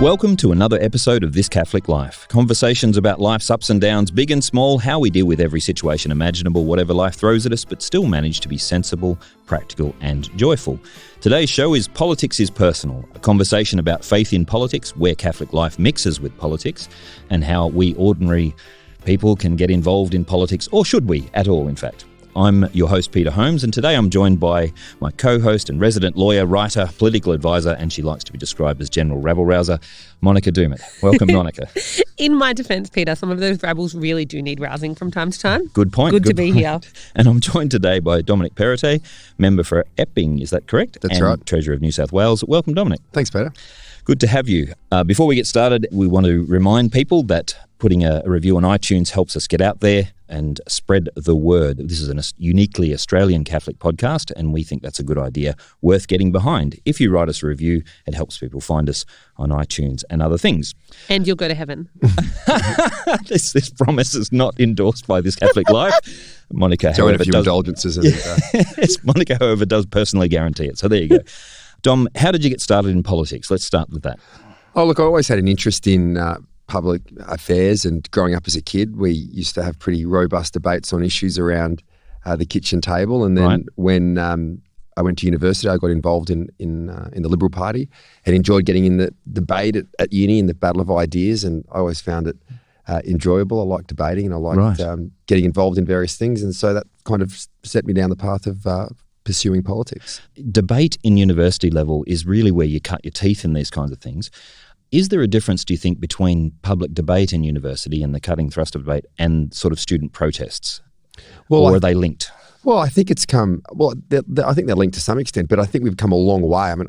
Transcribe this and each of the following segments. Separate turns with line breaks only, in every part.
Welcome to another episode of This Catholic Life. Conversations about life's ups and downs, big and small, how we deal with every situation imaginable, whatever life throws at us, but still manage to be sensible, practical and joyful. Today's show is Politics is Personal, a conversation about faith in politics, where Catholic life mixes with politics, and how we ordinary people can get involved in politics, or should we at all, in fact. I'm your host, Peter Holmes, and today I'm joined by my co-host and resident lawyer, writer, political advisor, and she likes to be described as General Rabble-Rouser, Monica Doumitt. Welcome, Monica.
In my defence, Peter, some of those rabbles really do need rousing from time to time.
Good point.
Good to be here.
And I'm joined today by Dominic Perottett, member for Epping, is that correct?
That's right.
Treasurer of New South Wales. Welcome, Dominic.
Thanks, Peter.
Good to have you. Before we get started, we want to remind people that putting a review on iTunes helps us get out there and spread the word. This is a uniquely Australian Catholic podcast, and we think that's a good idea, worth getting behind. If you write us a review, it helps people find us on iTunes and other things.
And you'll go to heaven.
This promise is not endorsed by This Catholic Life. Monica,
so
however,
a few indulgences.
Yes, Monica, however, does personally guarantee it. So there you go. Dom, how did you get started in politics? Let's start with that.
Oh, look, I always had an interest in public affairs, and growing up as a kid, we used to have pretty robust debates on issues around the kitchen table. And then when I went to university, I got involved in the Liberal Party and enjoyed getting in the debate at uni in the battle of ideas, and I always found it enjoyable. I liked debating, and I liked getting involved in various things, and so that kind of set me down the path of pursuing politics.
Debate in university level is really where you cut your teeth in these kinds of things. Is there a difference, do you think, between public debate in university and the cutting thrust of debate and sort of student protests? Well, or are they linked?
Well, I think it's come. Well, I think they're linked to some extent, but I think we've come a long way. I mean,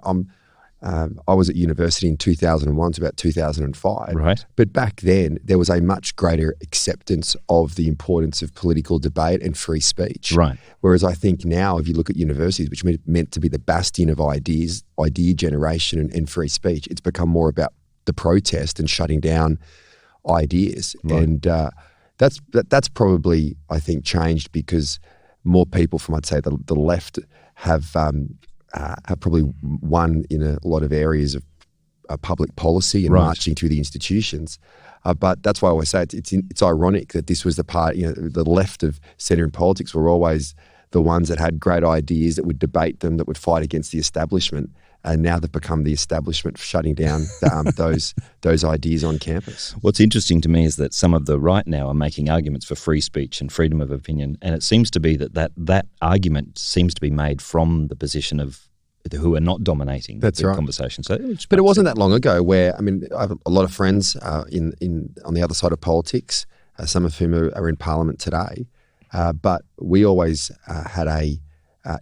I was at university in 2001 to about 2005.
Right.
But back then, there was a much greater acceptance of the importance of political debate and free speech.
Right.
Whereas I think now, if you look at universities, which meant to be the bastion of ideas, idea generation and free speech, it's become more about the protest and shutting down ideas. Right. And that's probably, I think, changed because more people from, I'd say, the left have probably won in a lot of areas of public policy and marching through the institutions. But that's why I always say it's ironic that this was the part, the left of centre in politics were always the ones that had great ideas, that would debate them, that would fight against the establishment. And now they've become the establishment for shutting down those ideas on campus.
What's interesting to me is that some of the right now are making arguments for free speech and freedom of opinion, and it seems to be that argument seems to be made from the position of who are not dominating the conversation. So,
but it wasn't that long ago where, I mean, I have a lot of friends on the other side of politics, some of whom are in Parliament today, but we always had a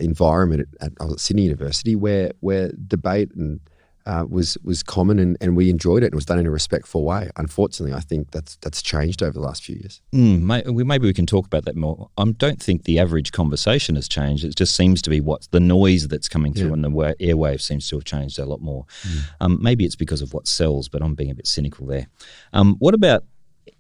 environment I was at Sydney University where debate and was common, and we enjoyed it, and it was done in a respectful way. Unfortunately, I think that's changed over the last few years.
Maybe we can talk about that more. I don't think the average conversation has changed. It just seems to be what's the noise that's coming through, and the airwave seems to have changed a lot more. Maybe it's because of what sells, but I'm being a bit cynical there.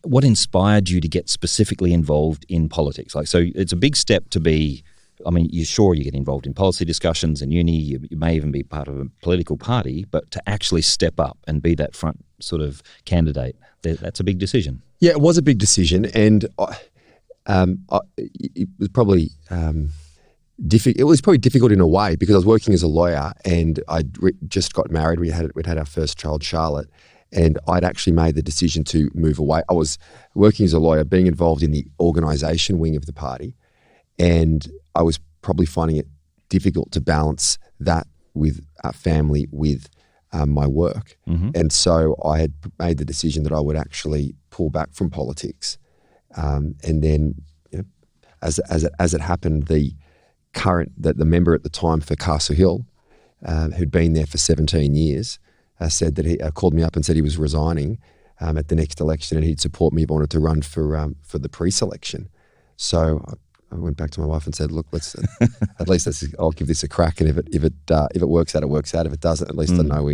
What inspired you to get specifically involved in politics? So it's a big step to be. I mean, you get involved in policy discussions in uni, you may even be part of a political party, but to actually step up and be that front sort of candidate, that's a big decision.
Yeah, it was a big decision, and it was probably difficult. It was probably difficult in a way because I was working as a lawyer, and I'd just got married. We'd had our first child, Charlotte, and I'd actually made the decision to move away. I was working as a lawyer, being involved in the organisation wing of the party, and I was probably finding it difficult to balance that with family, with my work. Mm-hmm. And so I had made the decision that I would actually pull back from politics. And then, as it happened, the member at the time for Castle Hill, who'd been there for 17 years, said that he called me up and said he was resigning at the next election, and he'd support me if I wanted to run for the pre-selection. So I went back to my wife and said, "Look, let's I'll give this a crack, and if it works out, it works out. If it doesn't, at least I know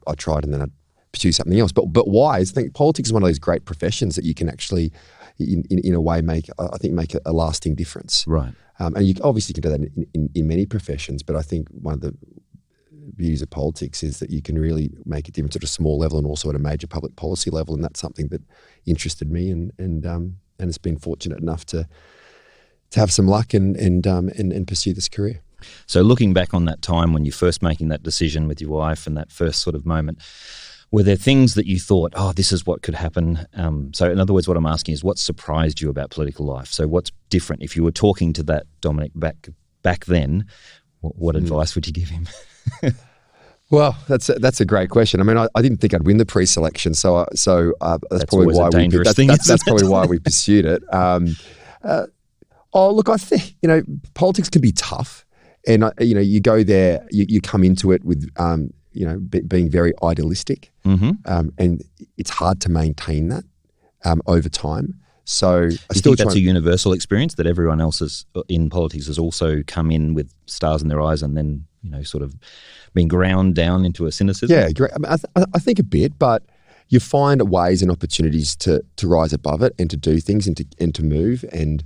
I tried, and then I'd pursue something else." But why? I think politics is one of those great professions that you can actually, in a way, make a lasting difference.
Right.
And you obviously can do that in many professions, but I think one of the beauties of politics is that you can really make a difference at a small level and also at a major public policy level, and that's something that interested me, and it's been fortunate enough to have some luck and pursue this career.
So looking back on that time when you're first making that decision with your wife and that first sort of moment, were there things that you thought, oh, this is what could happen? So in other words, what I'm asking is what surprised you about political life? So what's different? If you were talking to that Dominic back then, what advice would you give him?
Well, that's a great question. I mean, I didn't think I'd win the pre-selection, so that's probably why that's probably why we pursued it. Look, I think politics can be tough, and you go there, you come into it with being very idealistic, and it's hard to maintain that over time. So I
think that's a universal experience that everyone else in politics has also come in with stars in their eyes and then sort of been ground down into a cynicism.
Yeah, I mean, I think a bit, but you find ways and opportunities to rise above it and to do things and to move. And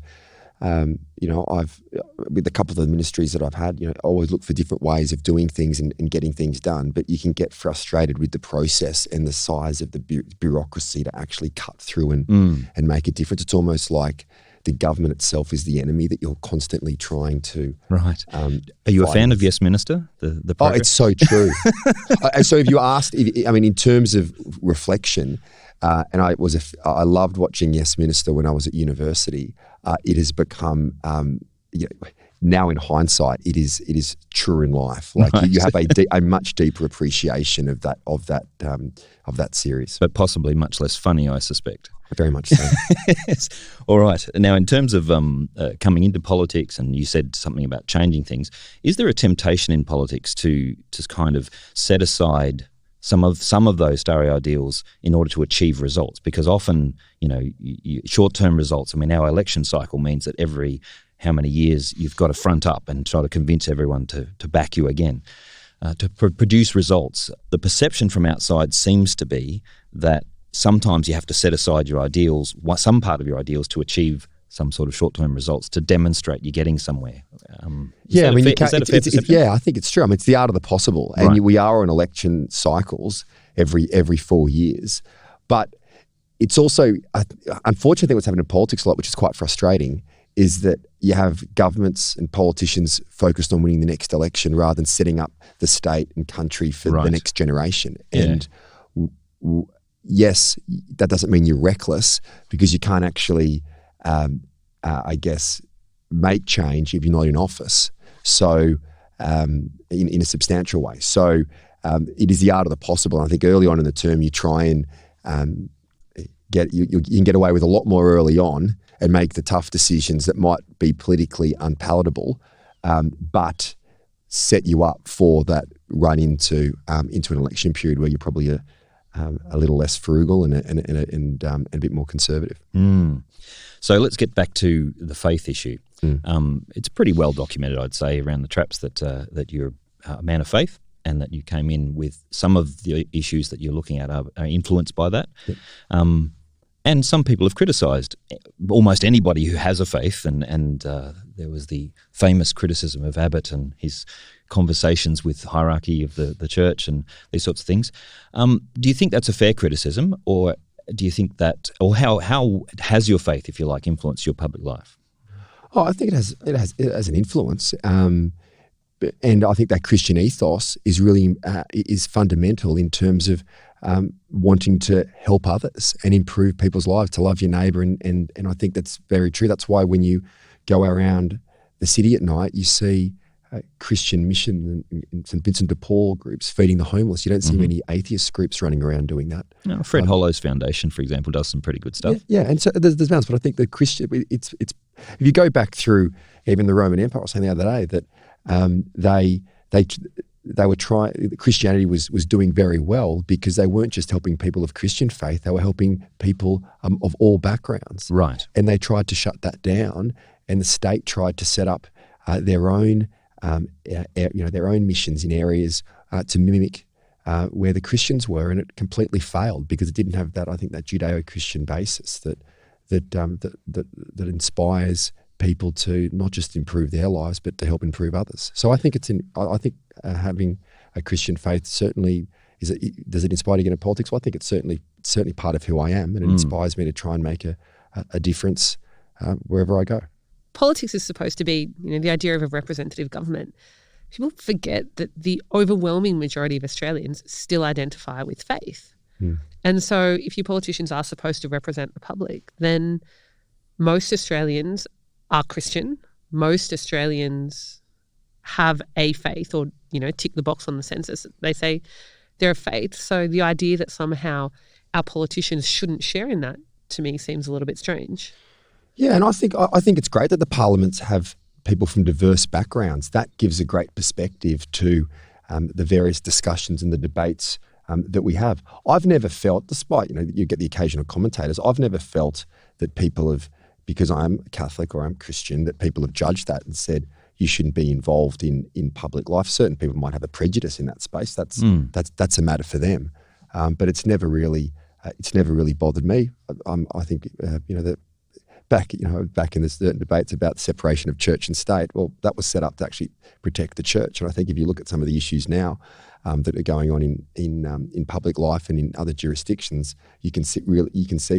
I've with a couple of the ministries that I've had, I always look for different ways of doing things and getting things done. But you can get frustrated with the process and the size of the bureaucracy to actually cut through and make a difference. It's almost like the government itself is the enemy that you're constantly trying to.
Right. Are you a fan of Yes Minister? The program?
Oh, it's so true. So if you asked, in terms of reflection, and I loved watching Yes Minister when I was at university. It has become now in hindsight, it is true in life. Like right. you have a much deeper appreciation of that series,
but possibly much less funny, I suspect.
Very much so.
Yes. All right. Now, in terms of coming into politics, and you said something about changing things, is there a temptation in politics to kind of set aside some of those starry ideals in order to achieve results? Because often, short-term results. I mean, our election cycle means that every how many years you've got to front up and try to convince everyone to back you again. To produce results, the perception from outside seems to be that sometimes you have to set aside your ideals, some part of your ideals, to achieve some sort of short-term results to demonstrate you're getting somewhere. Is that a fair perception?
Yeah, I think it's true. I mean, it's the art of the possible, and we are on election cycles every 4 years. But it's also, unfortunately, what's happening in politics a lot, which is quite frustrating, is that you have governments and politicians focused on winning the next election rather than setting up the state and country for the next generation. Yeah. And yes, that doesn't mean you're reckless, because you can't actually, make change if you're not in office. So, in a substantial way. So, it is the art of the possible. And I think early on in the term, you try and you can get away with a lot more early on and make the tough decisions that might be politically unpalatable, but set you up for that run into an election period where you're probably a little less frugal and a bit more conservative.
So let's get back to the faith issue. It's pretty well documented, I'd say, around the traps that you're a man of faith, and that you came in with some of the issues that you're looking at are influenced by that. Yep. And some people have criticised almost anybody who has a faith, and there was the famous criticism of Abbott and his conversations with hierarchy of the church and these sorts of things. Do you think that's a fair criticism, or do you think that, or how has your faith, if you like, influenced your public life?
Oh, I think it has an influence, and I think that Christian ethos is really is fundamental in terms of wanting to help others and improve people's lives, to love your neighbour, and I think that's very true. That's why when you go around the city at night, you see Christian mission and St. Vincent de Paul groups feeding the homeless. You don't see many atheist groups running around doing that.
No, Fred Hollow's foundation, for example, does some pretty good stuff.
Yeah, and so there's balance, but I think the Christian, it's if you go back through even the Roman Empire, I was saying the other day that they were trying. Christianity was doing very well because they weren't just helping people of Christian faith; they were helping people of all backgrounds.
Right,
and they tried to shut that down, and the state tried to set up their own. Their own missions in areas to mimic where the Christians were, and it completely failed because it didn't have that. I think that Judeo-Christian basis that inspires people to not just improve their lives, but to help improve others. So I think having a Christian faith certainly does it inspire you to get into politics? Well, I think it's certainly part of who I am, and it inspires me to try and make a difference wherever I go.
Politics is supposed to be, the idea of a representative government. People forget that the overwhelming majority of Australians still identify with faith. And so if your politicians are supposed to represent the public, then most Australians are Christian. Most Australians have a faith or, tick the box on the census. They say they're a faith. So the idea that somehow our politicians shouldn't share in that, to me, seems a little bit strange.
Yeah, and I think it's great that the parliaments have people from diverse backgrounds. That gives a great perspective to the various discussions and the debates that we have. I've never felt, despite, you get the occasional commentators, I've never felt that people have, because I'm Catholic or I'm Christian, that people have judged that and said, you shouldn't be involved in public life. Certain people might have a prejudice in that space. That's a matter for them. But it's never really bothered me. I think that back in the certain debates about the separation of church and state, well, that was set up to actually protect the church. And I think if you look at some of the issues now that are going on in public life and in other jurisdictions, you can see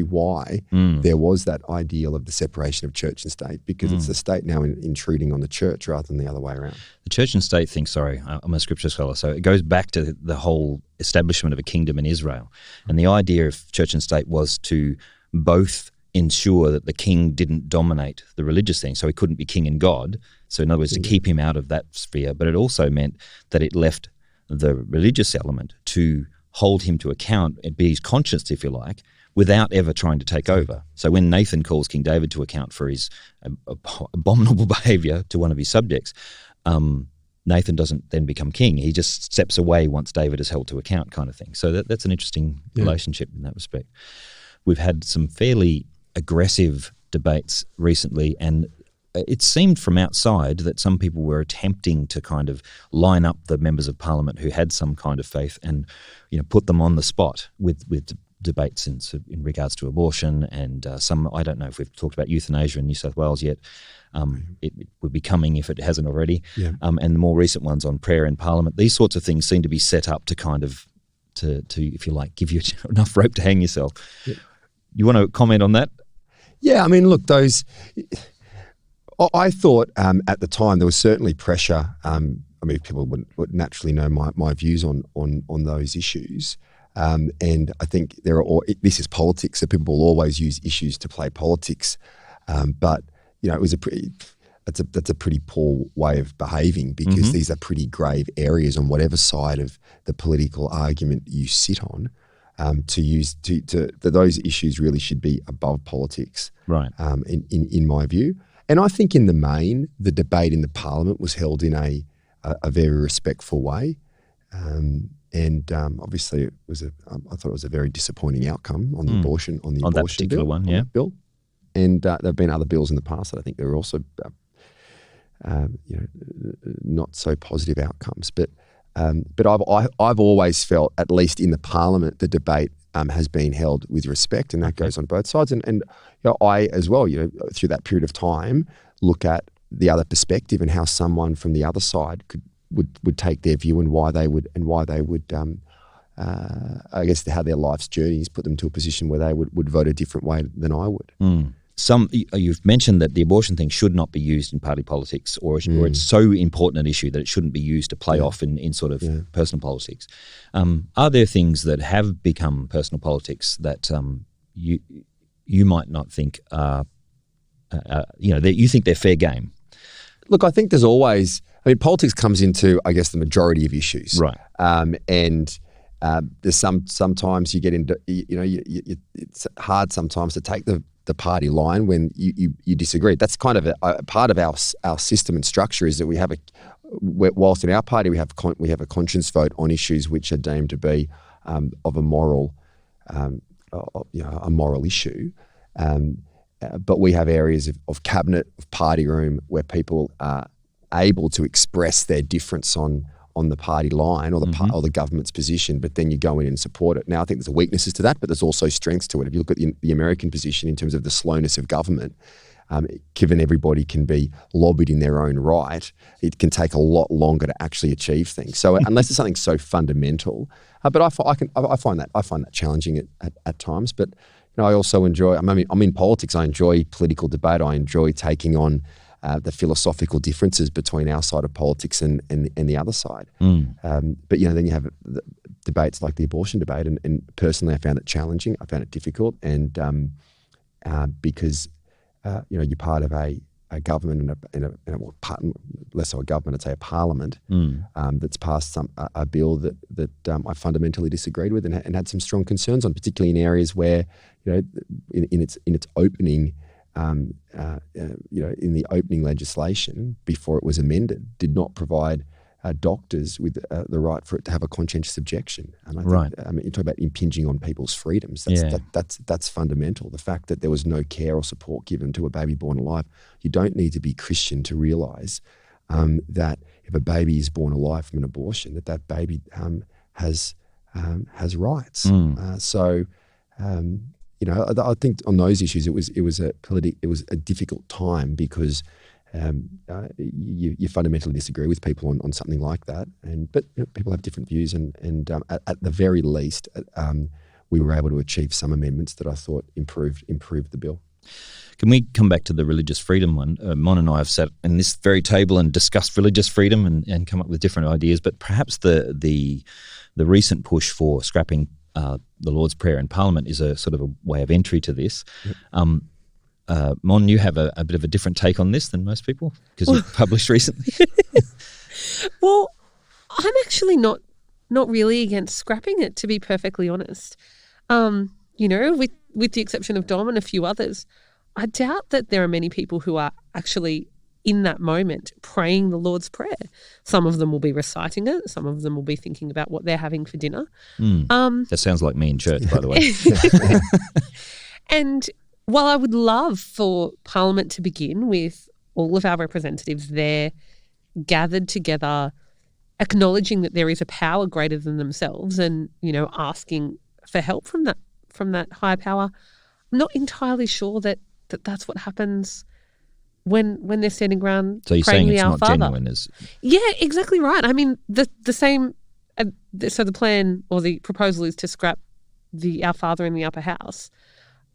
why there was that ideal of the separation of church and state, because it's the state now intruding on the church rather than the other way around.
The church and state thing, I'm a scripture scholar, so it goes back to the whole establishment of a kingdom in Israel. And the idea of church and state was to both ensure that the king didn't dominate the religious thing, so he couldn't be king and God. So in other words, to keep him out of that sphere. But it also meant that it left the religious element to hold him to account and be his conscience, if you like, without ever trying to take over. So when Nathan calls King David to account for his abominable behaviour to one of his subjects, Nathan doesn't then become king. He just steps away once David is held to account, kind of thing. So that's an interesting relationship in that respect. We've had some fairly aggressive debates recently, and it seemed from outside that some people were attempting to kind of line up the members of parliament who had some kind of faith and, put them on the spot with debates in regards to abortion and some, I don't know if we've talked about euthanasia in New South Wales yet. It would be coming if it hasn't already. Yeah. And the more recent ones on prayer in parliament. These sorts of things seem to be set up to kind of, to if you like, give you enough rope to hang yourself. Yeah. You want to comment on that?
Yeah, I mean, look, those... I thought at the time there was certainly pressure. People would naturally know my views on those issues, and I think this is politics, so people will always use issues to play politics. But it was that's a pretty poor way of behaving, because these are pretty grave areas on whatever side of the political argument you sit on. Those issues really should be above politics, right? In my view. And I think in the main, the debate in the parliament was held in a very respectful way. Obviously it was I thought it was a very disappointing outcome on the abortion, on that
particular
bill, bill. And there have been other bills in the past that I think there were also, not so positive outcomes. But I've always felt, at least in the parliament, the debate has been held with respect, and that goes on both sides. And I as well, through that period of time, look at the other perspective and how someone from the other side would take their view and why they would I guess how their life's journeys put them to a position where they would vote a different way than I would.
You've mentioned that the abortion thing should not be used in party politics, or it's so important an issue that it shouldn't be used to play off in sort of personal politics. Are there things that have become personal politics that you might not think are, that you think they're fair game?
Look, I think there's always, politics comes into, I guess, the majority of issues,
right?
There's sometimes you get into, it's hard sometimes to take the party line when you disagree. That's kind of a part of our system and structure, is that we have whilst in our party we have a conscience vote on issues which are deemed to be of a moral, a moral issue. But we have areas of cabinet, of party room, where people are able to express their difference on the party line or the government's position, but then you go in and support it. Now, I think there's weaknesses to that, but there's also strengths to it. If you look at the American position in terms of the slowness of government, given everybody can be lobbied in their own right, it can take a lot longer to actually achieve things. So unless it's something so fundamental, but I find that challenging at times. But I also enjoy. I'm in politics. I enjoy political debate. I enjoy taking on the philosophical differences between our side of politics and the other side. But then you have debates like the abortion debate, and personally, I found it challenging. I found it difficult, and because you're part of a government less so a government, I'd say a parliament that's passed a bill that I fundamentally disagreed with and had some strong concerns on, particularly in areas where in its opening. In the opening legislation before it was amended, did not provide doctors with the right for it to have a conscientious objection. And I think, you talk about impinging on people's freedoms. That's fundamental. The fact that there was no care or support given to a baby born alive. You don't need to be Christian to realise that if a baby is born alive from an abortion, that baby has rights. I think on those issues it was a difficult time because you fundamentally disagree with people on something like that, but people have different views, and at the very least we were able to achieve some amendments that I thought improved the bill.
Can we come back to the religious freedom one? Mon and I have sat in this very table and discussed religious freedom and come up with different ideas, but perhaps the recent push for scrapping the Lord's Prayer in Parliament is a sort of a way of entry to this. Yep. Mon, you have a bit of a different take on this than most people because you've published recently.
Well, I'm actually not really against scrapping it, to be perfectly honest. With the exception of Dom and a few others, I doubt that there are many people who are actually in that moment praying the Lord's Prayer. Some of them will be reciting it. Some of them will be thinking about what they're having for dinner.
That sounds like me in church, by the way.
And while I would love for Parliament to begin with all of our representatives there gathered together, acknowledging that there is a power greater than themselves and, asking for help from that higher power, I'm not entirely sure that that's what happens when they're standing around
so you're
praying
saying
the
it's
Our
not
Father.
genuine as
Yeah, exactly right. I mean, the same. So the plan or the proposal is to scrap the Our Father in the upper house.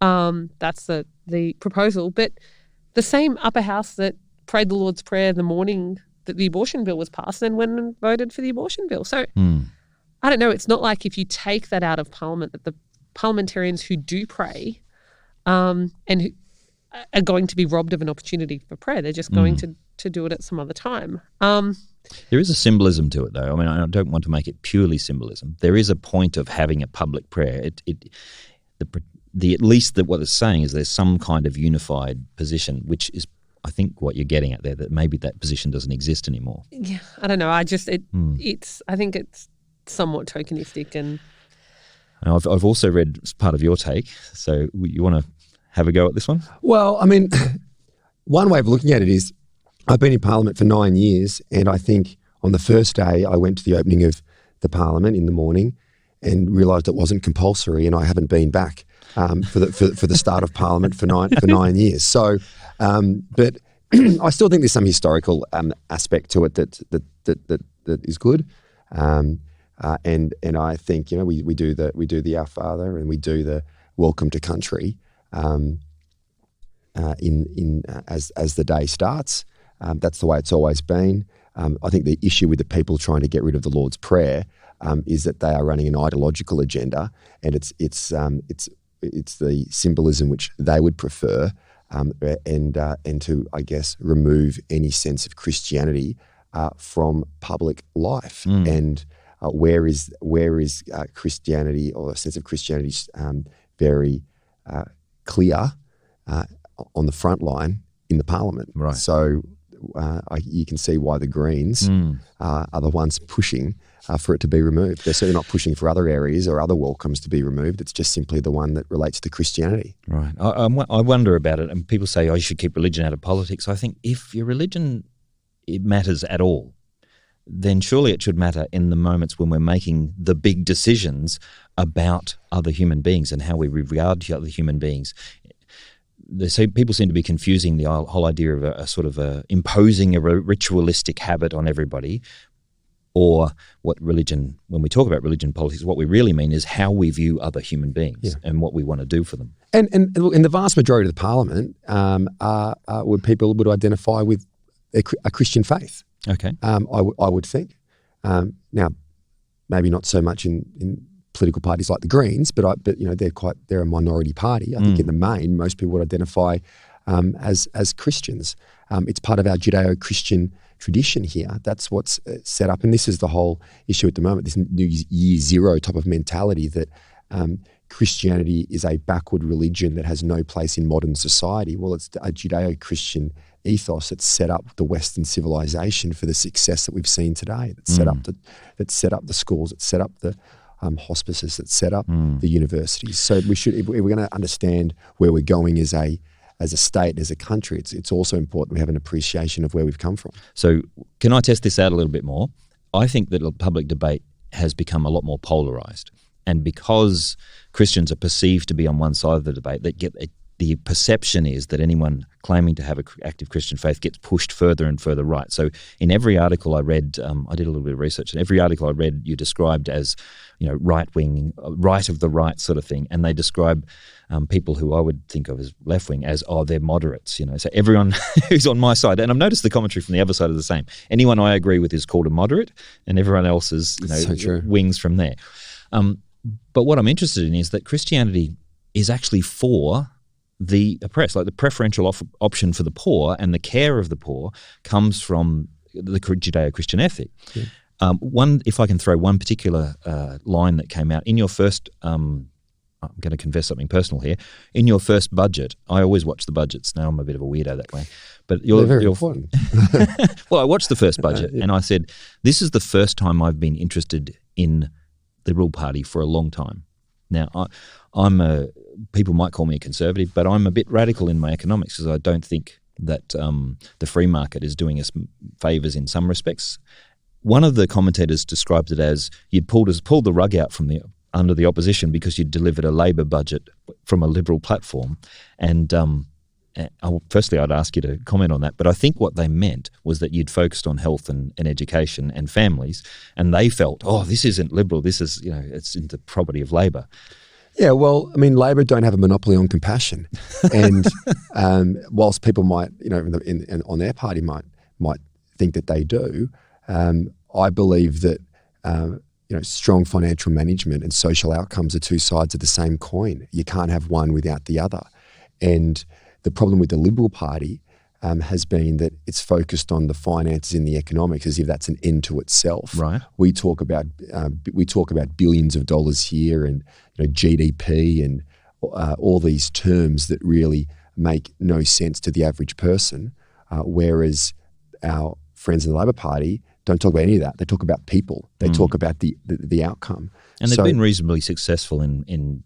That's the proposal. But the same upper house that prayed the Lord's Prayer the morning that the abortion bill was passed and went and voted for the abortion bill. So I don't know. It's not like if you take that out of Parliament that the parliamentarians who do pray and who are going to be robbed of an opportunity for prayer. They're just going to do it at some other time.
There is a symbolism to it, though. I mean, I don't want to make it purely symbolism. There is a point of having a public prayer. At least what it's saying is there's some kind of unified position, which is, I think, what you're getting at there. That maybe that position doesn't exist anymore.
Yeah, I don't know. I think it's somewhat tokenistic, and
I've also read part of your take. So you want to have a go at this one?
Well, I mean, one way of looking at it is I've been in Parliament for 9 years, and I think on the first day I went to the opening of the Parliament in the morning and realised it wasn't compulsory, and I haven't been back for the start of Parliament for 9 years. So, but I still think there's some historical aspect to it that is good, and I think we do the Our Father and we do the Welcome to Country. As the day starts, that's the way it's always been. I think the issue with the people trying to get rid of the Lord's Prayer is that they are running an ideological agenda, and it's the symbolism which they would prefer, and to, I guess, remove any sense of Christianity from public life. And where is Christianity, or a sense of Christianity very clear on the front line in the Parliament.
Right.
So you can see why the Greens are the ones pushing for it to be removed. They're certainly not pushing for other areas or other welcomes to be removed. It's just simply the one that relates to Christianity.
Right. I wonder about it, and people say, you should keep religion out of politics. I think if your religion it matters at all, then surely it should matter in the moments when we're making the big decisions about other human beings and how we regard to other human beings. people seem to be confusing the whole idea of a sort of imposing a ritualistic habit on everybody, or what religion, when we talk about religion politics, what we really mean is how we view other human beings and what we want to do for them.
And the vast majority of the parliament would people would identify with a Christian faith.
Okay.
I would think. Now, maybe not so much in political parties like the Greens, but they're a minority party. I think in the main, most people would identify as Christians. It's part of our Judeo-Christian tradition here. That's what's set up, and this is the whole issue at the moment. This new year zero type of mentality that Christianity is a backward religion that has no place in modern society. Well, it's a Judeo-Christian ethos that's set up the Western civilization for the success that we've seen today. That's set up the schools. It's set up the hospices. That's set up the universities. So we should, if we're going to understand where we're going as a state, as a country, it's also important we have an appreciation of where we've come from.
So can I test this out a little bit more? I think that public debate has become a lot more polarised. And because Christians are perceived to be on one side of the debate, the perception is that anyone claiming to have an active Christian faith gets pushed further and further right. So in every article I read, I did a little bit of research, and every article I read you described as, right-wing, right of the right sort of thing. And they describe people who I would think of as left-wing as, they're moderates, So everyone who's on my side, and I've noticed the commentary from the other side is the same. Anyone I agree with is called a moderate, and everyone else is,
so
wings from there. But what I'm interested in is that Christianity is actually for the oppressed, like the preferential option for the poor and the care of the poor comes from the Judeo-Christian ethic. Yeah. If I can throw one particular line that came out in your first, I'm going to confess something personal here. In your first budget, I always watch the budgets. Now I'm a bit of a weirdo that way, but
they're very important.
Well, I watched the first budget and I said, this is the first time I've been interested in the Liberal Party for a long time. Now, people might call me a conservative, but I'm a bit radical in my economics because I don't think that the free market is doing us favours in some respects. One of the commentators described it as you'd pulled the rug out from under the opposition because you'd delivered a Labor budget from a Liberal platform. And firstly, I'd ask you to comment on that. But I think what they meant was that you'd focused on health and education and families, and they felt, this isn't Liberal. This is, it's in the property of Labor.
Yeah, well, I mean, Labor don't have a monopoly on compassion, and whilst people might, on their party might think that they do, I believe that strong financial management and social outcomes are two sides of the same coin. You can't have one without the other, and the problem with the Liberal Party has been that it's focused on the finances and the economics as if that's an end to itself.
Right.
We talk about billions of dollars here and GDP and all these terms that really make no sense to the average person, whereas our friends in the Labor Party don't talk about any of that. They talk about people. They talk about the outcome.
And they've been reasonably successful in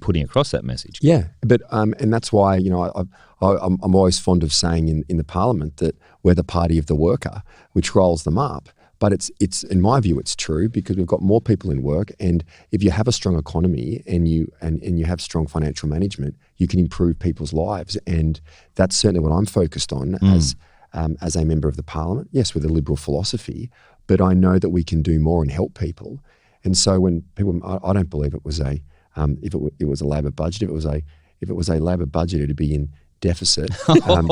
putting across that message.
Yeah, but and that's why I'm always fond of saying in the Parliament that we're the party of the worker, which rolls them up. But it's in my view it's true because we've got more people in work, and if you have a strong economy and you have strong financial management, you can improve people's lives, and that's certainly what I'm focused on as a member of the Parliament. Yes, with a liberal philosophy, but I know that we can do more and help people. And so when people, I don't believe it was it was a Labor budget. If it was a Labor budget, it'd be in deficit, and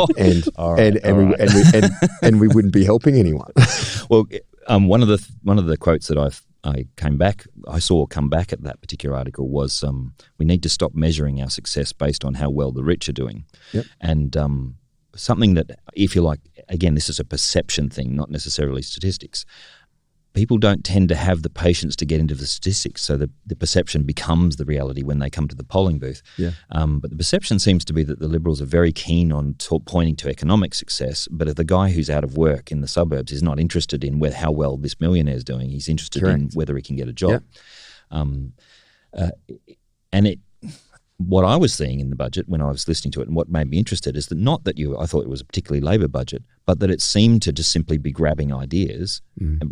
we wouldn't be helping anyone.
Well, one of the quotes that I saw come back at that particular article was, we need to stop measuring our success based on how well the rich are doing.
Yep.
And something that, if you like, again, this is a perception thing, not necessarily statistics. People don't tend to have the patience to get into the statistics, so the perception becomes the reality when they come to the polling booth.
Yeah.
But the perception seems to be that the Liberals are very keen on pointing to economic success, but if the guy who's out of work in the suburbs is not interested in how well this millionaire is doing, he's interested in whether he can get a job.
Yeah.
What I was seeing in the budget when I was listening to it and what made me interested is that not that I thought it was a particularly Labor budget, but that it seemed to just simply be grabbing ideas,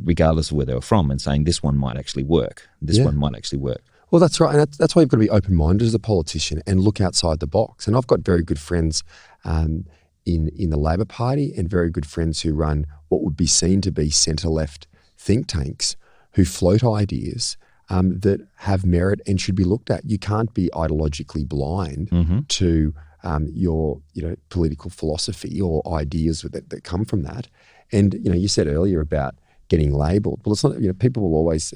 regardless of where they were from, and saying this one might actually work, this one might actually work.
Well, that's right. And that's why you've got to be open-minded as a politician and look outside the box. And I've got very good friends in the Labor Party and very good friends who run what would be seen to be centre-left think tanks who float ideas that have merit and should be looked at. You can't be ideologically blind to your political philosophy or ideas that come from that. And you said earlier about getting labelled. Well, it's not. People will always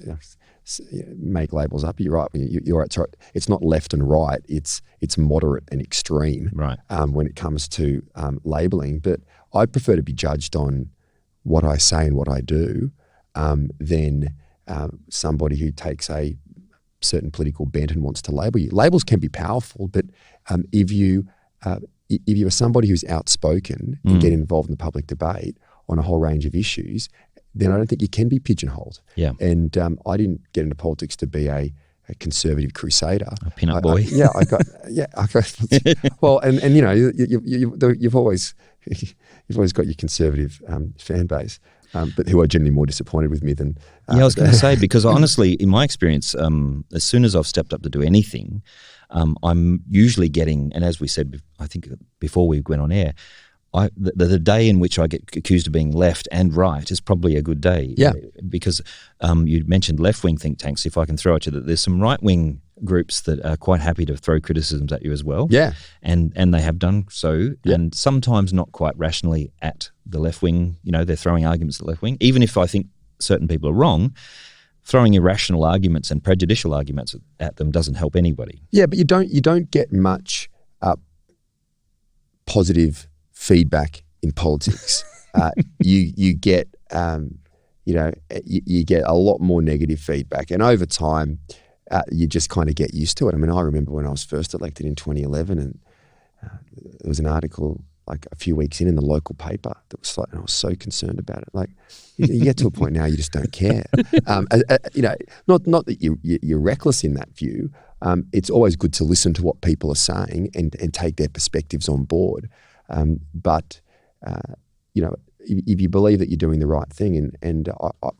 make labels up. You're right. You're right. It's not left and right. It's moderate and extreme.
Right.
When it comes to labelling, but I prefer to be judged on what I say and what I do than somebody who takes a certain political bent and wants to label you. Labels can be powerful, but if you are somebody who's outspoken and get involved in the public debate on a whole range of issues, then I don't think you can be pigeonholed.
Yeah.
And I didn't get into politics to be a conservative crusader.
A pin-up boy.
I got well, and you've always got your conservative fan base, but who are generally more disappointed with me than.
I was going to say, because honestly, in my experience, as soon as I've stepped up to do anything, I'm usually getting, and as we said, I think before we went on air, the day in which I get accused of being left and right is probably a good day.
Yeah.
Because you mentioned left-wing think tanks. If I can throw at you that there's some right-wing groups that are quite happy to throw criticisms at you as well.
Yeah.
And they have done so, and sometimes not quite rationally at the left-wing. They're throwing arguments at the left-wing. Even if I think certain people are wrong, throwing irrational arguments and prejudicial arguments at them doesn't help anybody.
Yeah, but you don't get much positive feedback in politics. You get you get a lot more negative feedback, and over time you just kind of get used to it. I mean, I remember when I was first elected in 2011, and there was an article like a few weeks in the local paper that was like, and I was so concerned about it. Like, you get to a point now you just don't care. Not that you're reckless in that view. It's always good to listen to what people are saying and take their perspectives on board. But if you believe that you're doing the right thing, and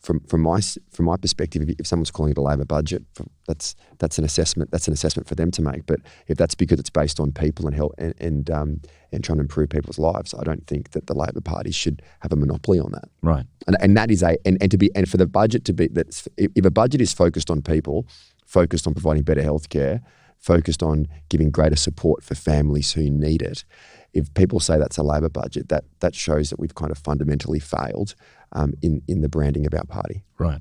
from my perspective, if someone's calling it a Labor budget, that's an assessment. That's an assessment for them to make. But if that's because it's based on people and help and trying to improve people's lives, I don't think that the Labor Party should have a monopoly on that.
Right.
And that is and for the budget to be that if a budget is focused on people, focused on providing better healthcare, focused on giving greater support for families who need it. If people say that's a Labor budget, that shows that we've kind of fundamentally failed in the branding of our party.
Right.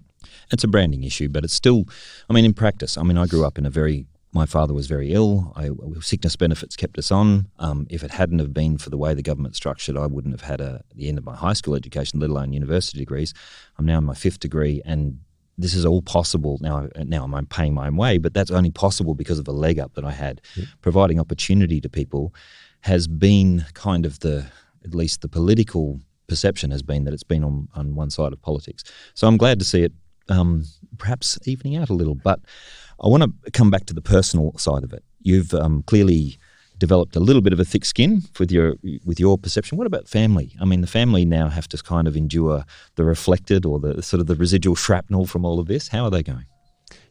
It's a branding issue, but it's still, in practice, I grew up in my father was very ill. Sickness benefits kept us on. If it hadn't have been for the way the government's structured, I wouldn't have had the end of my high school education, let alone university degrees. I'm now in my 5th degree, and this is all possible now. I'm paying my own way, but that's only possible because of the leg up that I had. Yeah. Providing opportunity to people has been kind of at least the political perception has been that it's been on one side of politics. So I'm glad to see it perhaps evening out a little. But I want to come back to the personal side of it. You've clearly developed a little bit of a thick skin with your perception. What about family? The family now have to kind of endure the reflected or the sort of the residual shrapnel from all of this. How are they going?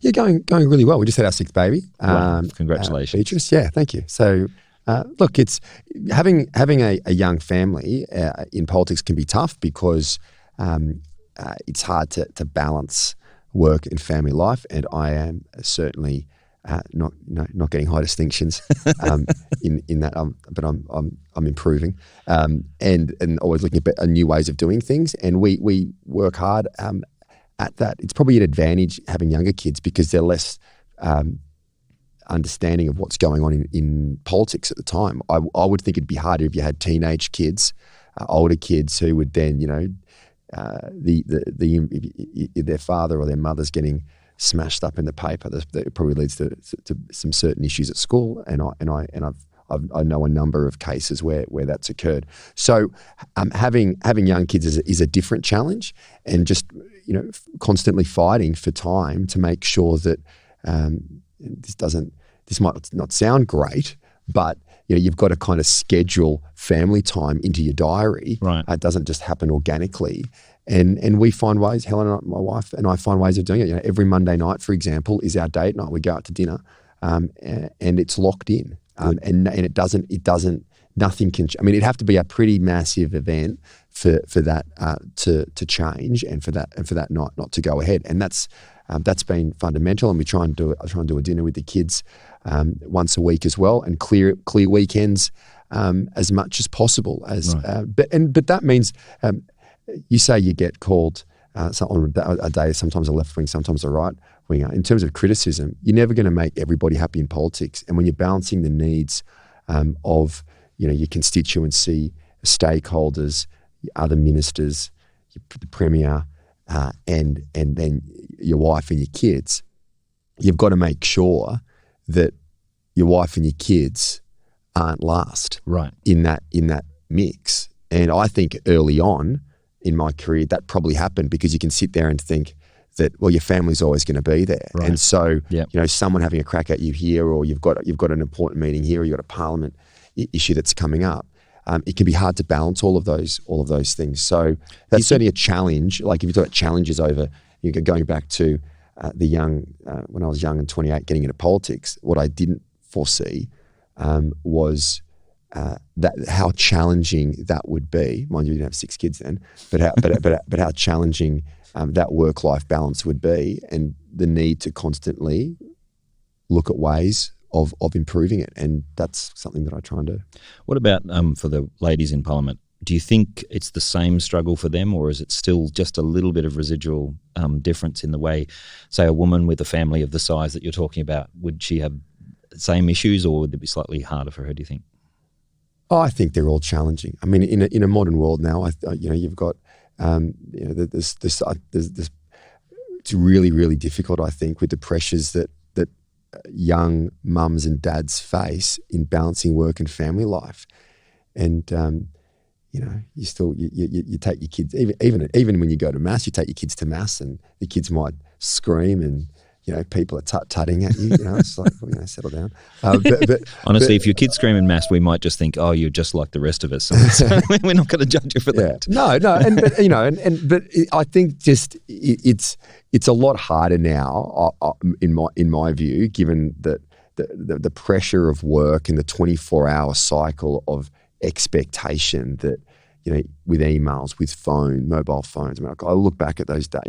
Yeah, going really well. We just had our 6th baby.
Wow. Congratulations.
Beatrice. Yeah, thank you. So look, it's having a young family in politics can be tough because it's hard to balance work and family life, and I am certainly not getting high distinctions in that. But I'm improving and always looking at new ways of doing things, and we work hard at that. It's probably an advantage having younger kids because they're less understanding of what's going on in politics at the time. I would think it'd be harder if you had teenage kids, older kids who would then, their father or their mother's getting smashed up in the paper. That probably leads to some certain issues at school, and I know a number of cases where that's occurred. So having young kids is a different challenge, and just constantly fighting for time to make sure that this might not sound great, but you've got to kind of schedule family time into your diary.
Right.
It doesn't just happen organically. And we find ways, Helen and my wife and I find ways of doing it. Every Monday night, for example, is our date night. We go out to dinner and it's locked in. And it doesn't, nothing can, it'd have to be a pretty massive event for that to change and for that not to go ahead. And that's been fundamental. And I try and do a dinner with the kids once a week as well, and clear weekends as much as possible. But that means you say you get called on a day, sometimes a left wing, sometimes a right winger. In terms of criticism, you're never going to make everybody happy in politics. And when you're balancing the needs of your constituency, stakeholders, other ministers, the Premier, and then your wife and your kids, you've got to make sure that your wife and your kids aren't last in that mix. And I think early on in my career, that probably happened because you can sit there and think that, well, your family's always going to be there. Right. And so, someone having a crack at you here, or you've got an important meeting here, or you've got a parliament issue that's coming up. It can be hard to balance all of those things. So that's certainly a challenge. Like if you talk about challenges over, going back to when I was young and 28, getting into politics, what I didn't foresee was that how challenging that would be. Mind you, we didn't have 6 kids then, but how challenging that work-life balance would be, and the need to constantly look at ways of improving it. And that's something that I try and do.
What about for the ladies in Parliament? Do you think it's the same struggle for them, or is it still just a little bit of residual difference in the way, say, a woman with a family of the size that you're talking about, would she have the same issues, or would it be slightly harder for her, do you think?
Oh, I think they're all challenging. I mean, in a modern world now, you've got, there's it's really, really difficult, I think, with the pressures that young mums and dads face in balancing work and family life. And, you still, you take your kids, even when you go to mass, you take your kids to mass and the kids might scream and, people are tut-tutting at you. It's like, settle down. But
honestly, if your kids scream in mass, we might just think, oh, you're just like the rest of us. So we're not going to judge you for that.
No, but I think just it's a lot harder now, in my view, given that the pressure of work and the 24-hour cycle of expectation that. With emails, with mobile phones. I mean, I look back at those days.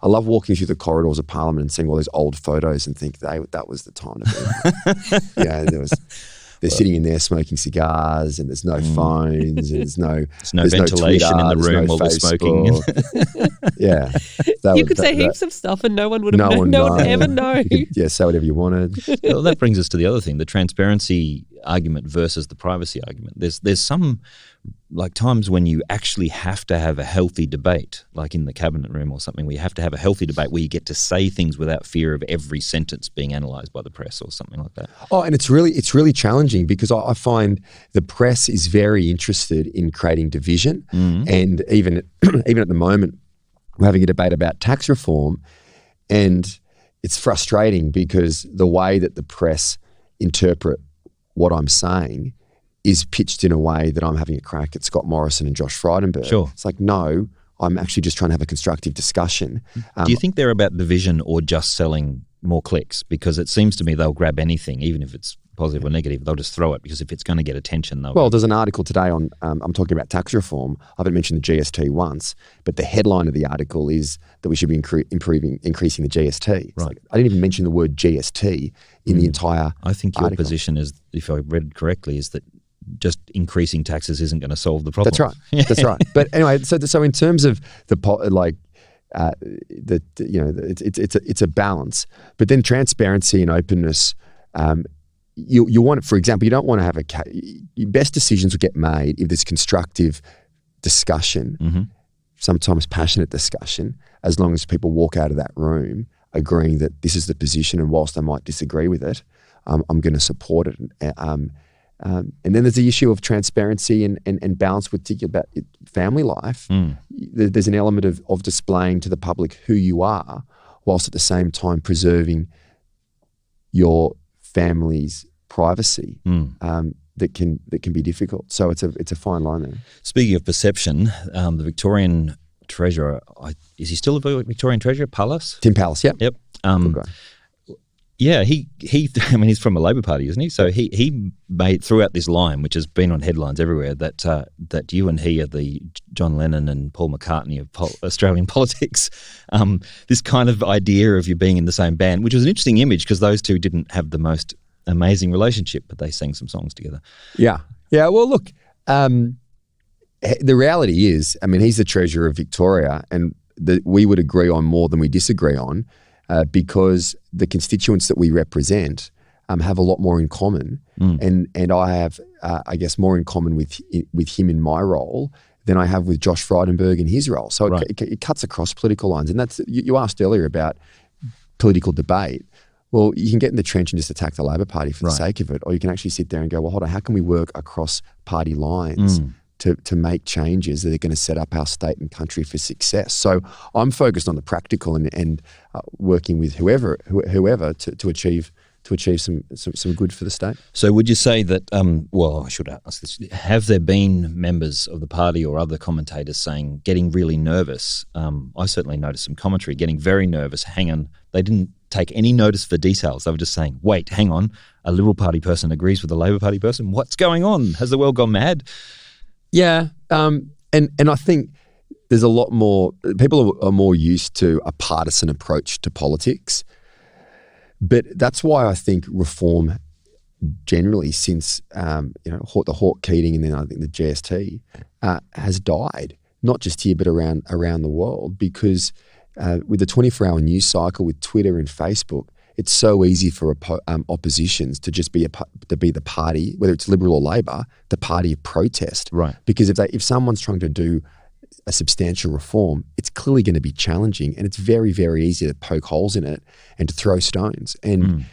I love walking through the corridors of Parliament and seeing all those old photos and think that was the time to be. They're sitting in there smoking cigars, and there's no phones, and there's no
ventilation in the room while they're smoking.
You could say heaps of stuff, and no one would have known. No one would ever know.
Say whatever you wanted.
Well, that brings us to the other thing: the transparency argument versus the privacy argument. There's some times when you actually have to have a healthy debate, like in the cabinet room or something, where you have to have a healthy debate where you get to say things without fear of every sentence being analysed by the press or something like that.
Oh, and it's really challenging because I find the press is very interested in creating division, and even at the moment we're having a debate about tax reform, and it's frustrating because the way that the press interpret what I'm saying is pitched in a way that I'm having a crack at Scott Morrison and Josh Frydenberg.
Sure.
It's like, no, I'm actually just trying to have a constructive discussion.
Do you think they're about division or just selling more clicks? Because it seems to me they'll grab anything, even if it's positive or negative, they'll just throw it because if it's going to get attention, they'll...
Well, there's an article today on, I'm talking about tax reform. I haven't mentioned the GST once, but the headline of the article is that we should be increasing the GST. Right. Like, I didn't even mention the word GST in the entire
I think your
article.
position is, if I read correctly, is that just increasing taxes isn't going to solve the problem.
That's right. That's right. But anyway, so in terms of it's a balance. But then transparency and openness, you want it. For example, you don't want to have your best decisions will get made if there's constructive discussion, sometimes passionate discussion, as long as people walk out of that room agreeing that this is the position, and whilst I might disagree with it, I'm going to support it. And then there's the issue of transparency and balance with about family life. There's an element of displaying to the public who you are, whilst at the same time preserving your family's privacy that can be difficult. So it's a fine line there.
Speaking of perception, the Victorian Treasurer, is he still a Victorian Treasurer? Pallas?
Tim Pallas, yep.
Yep.
Good guy.
Yeah, he. I mean, he's from a Labor Party, isn't he? So he threw out this line, which has been on headlines everywhere, that you and he are the John Lennon and Paul McCartney of Australian politics. This kind of idea of you being in the same band, which was an interesting image because those two didn't have the most amazing relationship, but they sang some songs together.
Yeah. Well, look, the reality is, I mean, he's the Treasurer of Victoria, and we would agree on more than we disagree on. Because the constituents that we represent have a lot more in common, and I have, I guess, more in common with him in my role than I have with Josh Frydenberg in his role. So it cuts across political lines, and that's you asked earlier about political debate. Well, you can get in the trench and just attack the Labor Party for the sake of it, or you can actually sit there and go, well, hold on, how can we work across party lines to make changes that are going to set up our state and country for success? So I'm focused on the practical and working with whoever to achieve some good for the state.
So would you say that, I should ask this, have there been members of the party or other commentators getting really nervous? I certainly noticed some commentary, getting very nervous. Hang on, they didn't take any notice for details. They were just saying, wait, hang on, a Liberal Party person agrees with a Labor Party person. What's going on? Has the world gone mad?
Yeah, and I think there's a lot more, people are more used to a partisan approach to politics. But that's why I think reform generally since, the Hawke-Keating and then I think the GST has died, not just here but around the world, because with the 24-hour news cycle, with Twitter and Facebook, it's so easy for oppositions to just be the party, whether it's Liberal or Labor, the party of protest.
Right.
Because if someone's trying to do a substantial reform, it's clearly going to be challenging, and it's very, very easy to poke holes in it and to throw stones. And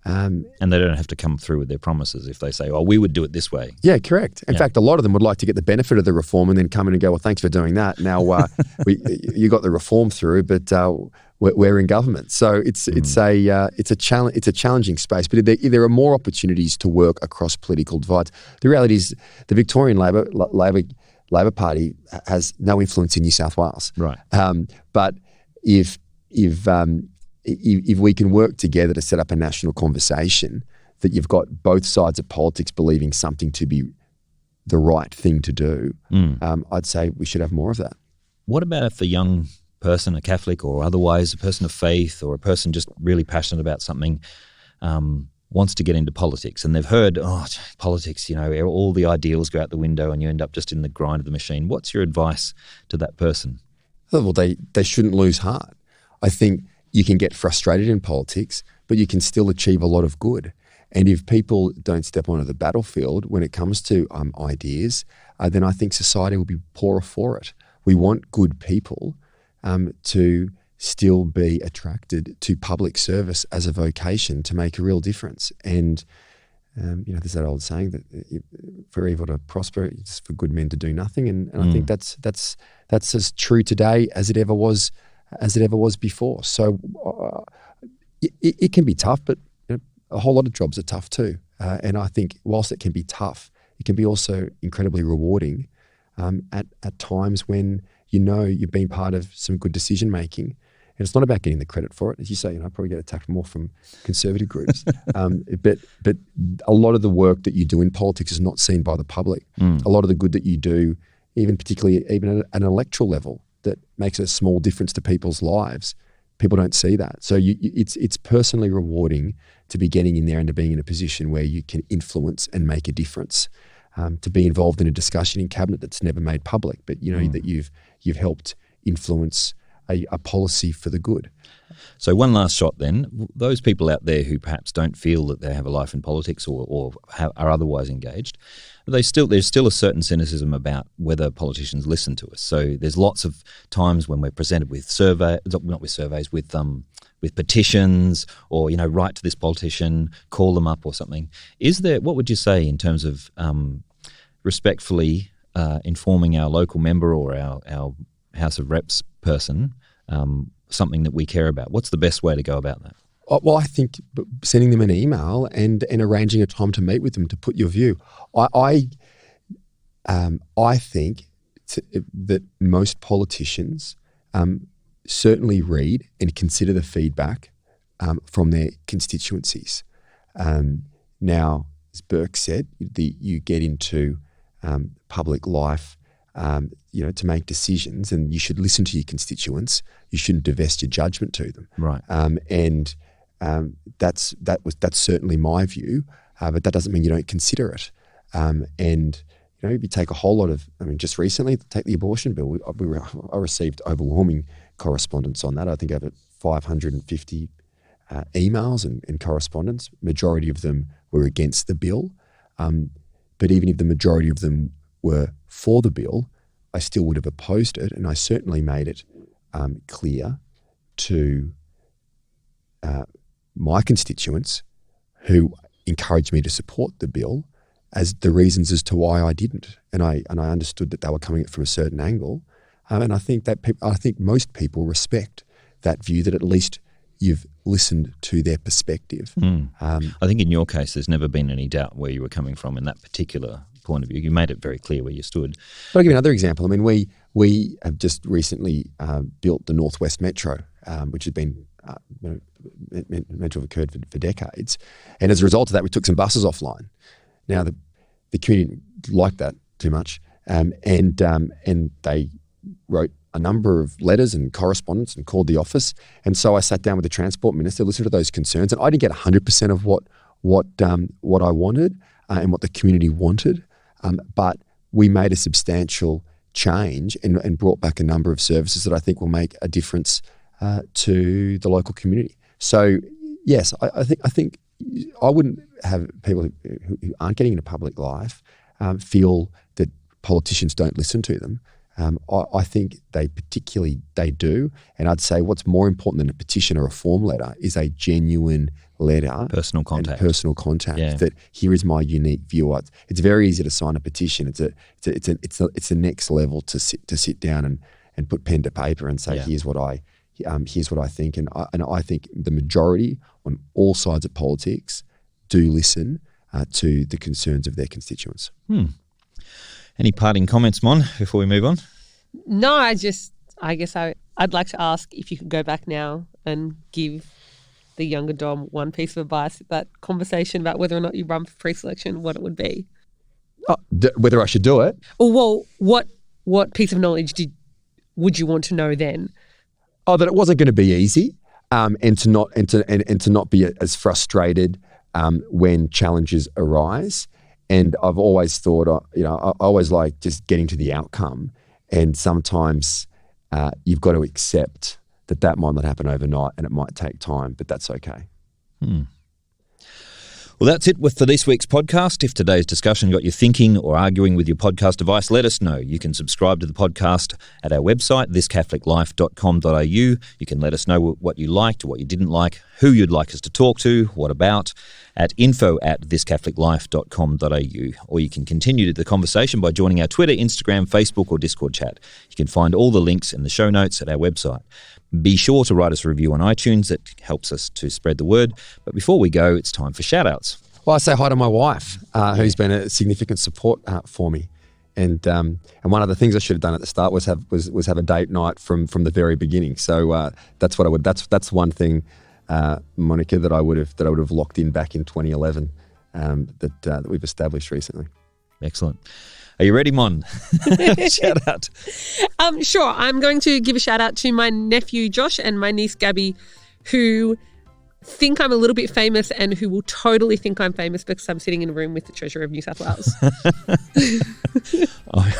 they don't have to come through with their promises if they say, "Oh, we would do it this way."
Yeah, correct. In fact, a lot of them would like to get the benefit of the reform and then come in and go, "Well, thanks for doing that. Now you got the reform through, but we're in government." So it's a challenging space, but there are more opportunities to work across political divides. The reality is, the Victorian Labor Party has no influence in New South Wales.
Right.
But if we can work together to set up a national conversation that you've got both sides of politics believing something to be the right thing to do, I'd say we should have more of that.
What about if a young person, a Catholic or otherwise a person of faith or a person just really passionate about something, wants to get into politics and they've heard, politics, all the ideals go out the window and you end up just in the grind of the machine. What's your advice to that person?
Well, they shouldn't lose heart. I think you can get frustrated in politics, but you can still achieve a lot of good. And if people don't step onto the battlefield when it comes to ideas, then I think society will be poorer for it. We want good people to still be attracted to public service as a vocation to make a real difference. And there's that old saying that for evil to prosper, it's for good men to do nothing. And I think that's as true today as it ever was before. So it can be tough, but a whole lot of jobs are tough too. And I think whilst it can be tough, it can be also incredibly rewarding at times when you've been part of some good decision making. And it's not about getting the credit for it. As you say, I probably get attacked more from conservative groups. But a lot of the work that you do in politics is not seen by the public. A lot of the good that you do, particularly at an electoral level, that makes a small difference to people's lives, people don't see that. So it's personally rewarding to be getting in there and to being in a position where you can influence and make a difference. To be involved in a discussion in cabinet that's never made public, but that you've helped influence a policy for the good.
So one last shot then. Those people out there who perhaps don't feel that they have a life in politics or are otherwise engaged, there's still a certain cynicism about whether politicians listen to us. So there's lots of times when we're presented with with petitions or, write to this politician, call them up or something. What would you say in terms of respectfully informing our local member or our House of Reps person something that we care about? What's the best way to go about that?
Well, I think sending them an email and arranging a time to meet with them to put your view. I think that most politicians certainly read and consider the feedback from their constituencies. Now, as Burke said, you get into public life, to make decisions, and you should listen to your constituents. You shouldn't divest your judgment to them.
Right.
That's certainly my view, but that doesn't mean you don't consider it. If you take a whole lot of, just recently, take the abortion bill. I received overwhelming correspondence on that. I think over 550 emails and correspondence. Majority of them were against the bill. But even if the majority of them were for the bill, I still would have opposed it. And I certainly made it clear to my constituents who encouraged me to support the bill as the reasons as to why I didn't. And I understood that they were coming at it from a certain angle. And I think most people respect that view, that at least you've listened to their perspective.
I think in your case, there's never been any doubt where you were coming from in that particular point of view. You made it very clear where you stood.
But I'll give you another example. We have just recently built the Northwest Metro, which has been Metro have occurred for decades. And as a result of that, we took some buses offline. Now, the community didn't like that too much, and they wrote a number of letters and correspondence and called the office. And so I sat down with the Transport Minister, listened to those concerns, and I didn't get 100% of what I wanted and what the community wanted, but we made a substantial change and brought back a number of services that I think will make a difference to the local community. So yes, I think I wouldn't have people who aren't getting into public life feel that politicians don't listen to them. I think they do. And I'd say what's more important than a petition or a form letter is a genuine letter.
Personal contact.
Yeah. That here is my unique view. It's very easy to sign a petition. It's the next level to sit down and put pen to paper and say, here's what I think. And I think the majority on all sides of politics do listen to the concerns of their constituents.
Any parting comments, Mon, before we move on?
No, I guess I'd like to ask if you could go back now and give the younger Dom one piece of advice, that conversation about whether or not you run for pre-selection, what it would be.
Whether I should do it?
Well, what piece of knowledge would you want to know then?
Oh, that it wasn't going to be easy, and to not be as frustrated when challenges arise. And I've always thought, I always like just getting to the outcome. And sometimes you've got to accept that might not happen overnight and it might take time, but that's okay.
Well, that's it for this week's podcast. If today's discussion got you thinking or arguing with your podcast device, let us know. You can subscribe to the podcast at our website, thiscatholiclife.com.au. You can let us know what you liked, what you didn't like, who you'd like us to talk to, what about, at info@thiscatholiclife.com.au. Or you can continue the conversation by joining our Twitter, Instagram, Facebook or Discord chat. You can find all the links in the show notes at our website. Be sure to write us a review on iTunes. That helps us to spread the word. But before we go, it's time for shout-outs.
Well, I say hi to my wife, who's been a significant support for me. And one of the things I should have done at the start was have a date night from the very beginning. So that's what I would. That's one thing, Monica, that I would have locked in back in 2011 that we've established recently.
Excellent. Are you ready, Mon? Shout out.
Sure. I'm going to give a shout out to my nephew Josh and my niece Gabby, who think I'm a little bit famous and who will totally think I'm famous because I'm sitting in a room with the Treasurer of New South Wales.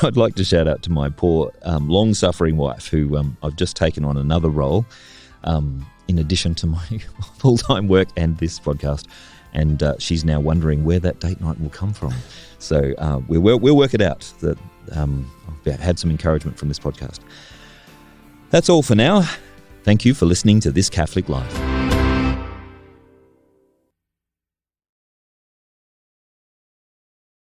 I'd like to shout out to my poor long-suffering wife who I've just taken on another role in addition to my full-time work and this podcast. And she's now wondering where that date night will come from. So we'll work it out. That I've had some encouragement from this podcast. That's all for now. Thank you for listening to This Catholic Life.